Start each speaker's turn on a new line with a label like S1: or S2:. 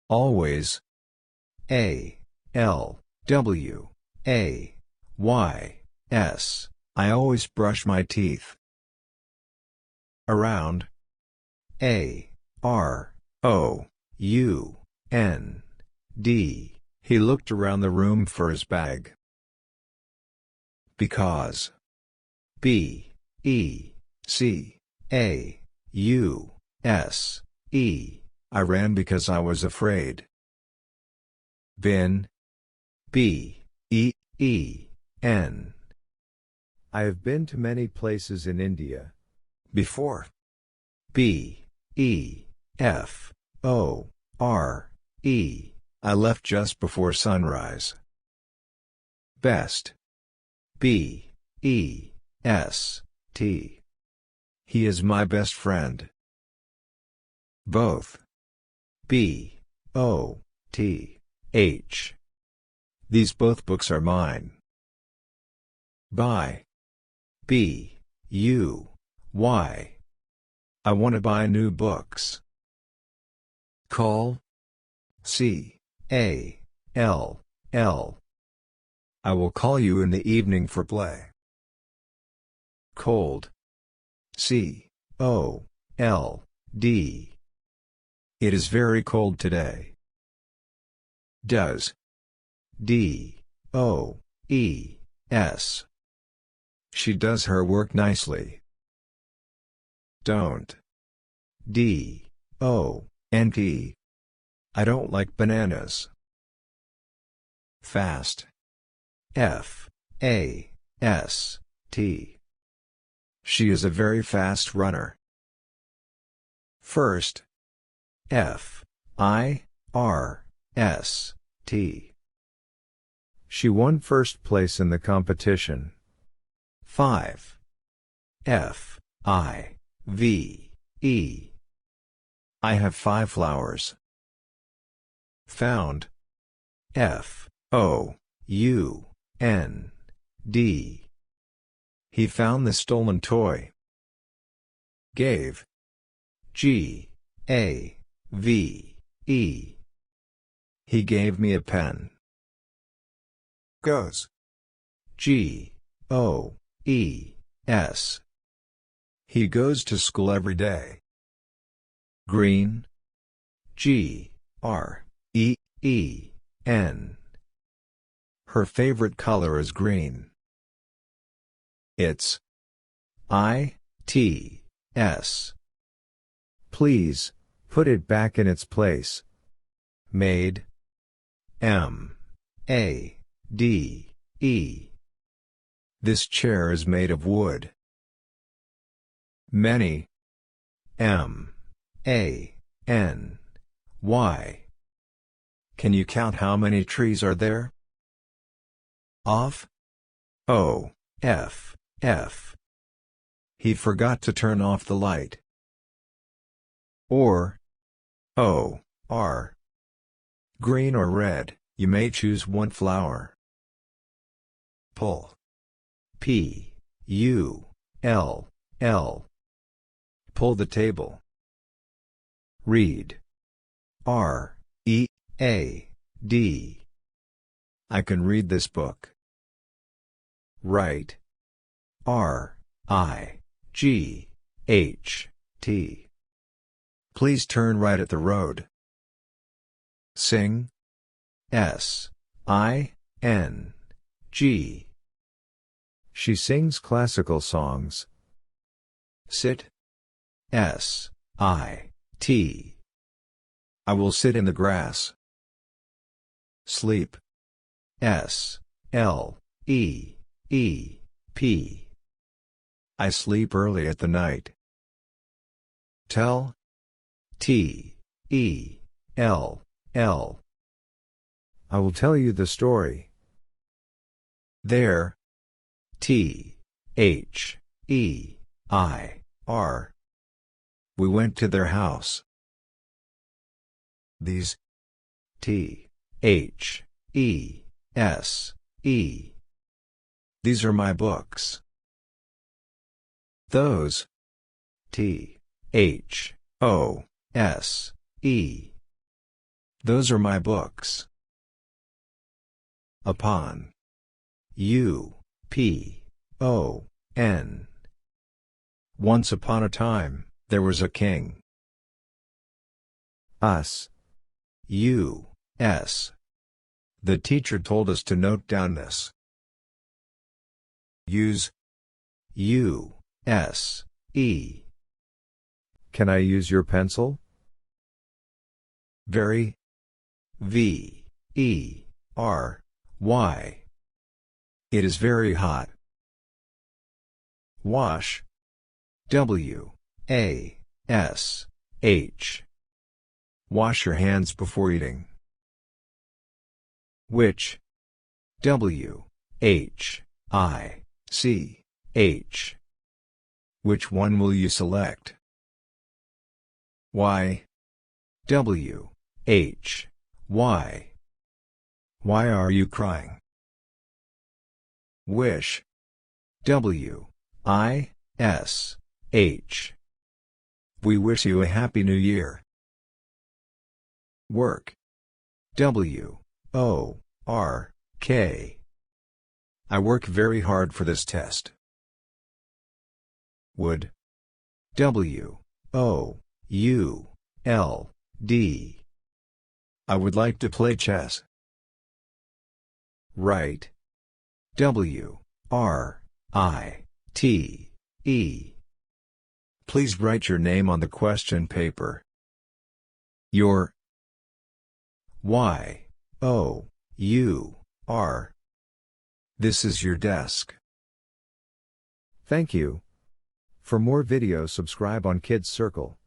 S1: Always. ALWAYS. I always brush my teeth. Around. AROUND. He looked around the room for his bag. Because. BECAUSE. I ran because I was afraid. Bin. BEEN. I have been to many places in India. Before. BEFORE. I left just before sunrise. Best. BEST. He is my best friend. Both. BOTH. These both books are mine. Buy. BUY. I want to buy new books. Call. CALL. I will call you in the evening for play. Cold. COLD. It is very cold today. Does. DOES. She does her work nicely. Don't. DONT. I don't like bananas. Fast. FAST. She is a very fast runner. First. FIRST. She won first place in the competition. 5. FIVE. I have 5 flowers. Found. FOUND. He found the stolen toy. Gave. GAVE. He gave me a pen. Goes. GOES. He goes to school every day. Green. GREEN. Her favorite color is green. It's. ITS. Please, put it back in its place. Made. MADE. This chair is made of wood. Many. MANY. Can you count how many trees are there? Off. OFF. He forgot to turn off the light. Or. OR. Green or red, you may choose one flower. Pull. PULL. Pull the table. Read. READ. I can read this book. Write. RIGHT. Please turn right at the road. Sing. SING. She sings classical songs. Sit. SIT. I will sit in the grass. Sleep. SLEEP. I sleep early at the night. Tell. TELL. I will tell you the story. There. THEIR. We went to their house. These. THESE. These are my books. Those. THOSE. Those are my books. Upon. U-P-O-N. Once upon a time, there was a king. Us. U-S. The teacher told us to note down this. Use. U-S-E. Can I use your pencil? Very. V-E-R-Y. It is very hot. Wash. W-A-S-H. Wash your hands before eating. Which? W-H-I-C-H. Which one will you select? Why? W-H-Y. Why are you crying? Wish. W-I-S-H. We wish you a happy new year. Work. W-O-R-K. I work very hard for this test. Would. W-O-U-L-D. I would like to play chess. Write. W-R-I-T-E. Please write your name on the question paper. Your. Y-O-U-R. This is your desk. Thank you. For more videos, subscribe on Kids Circle.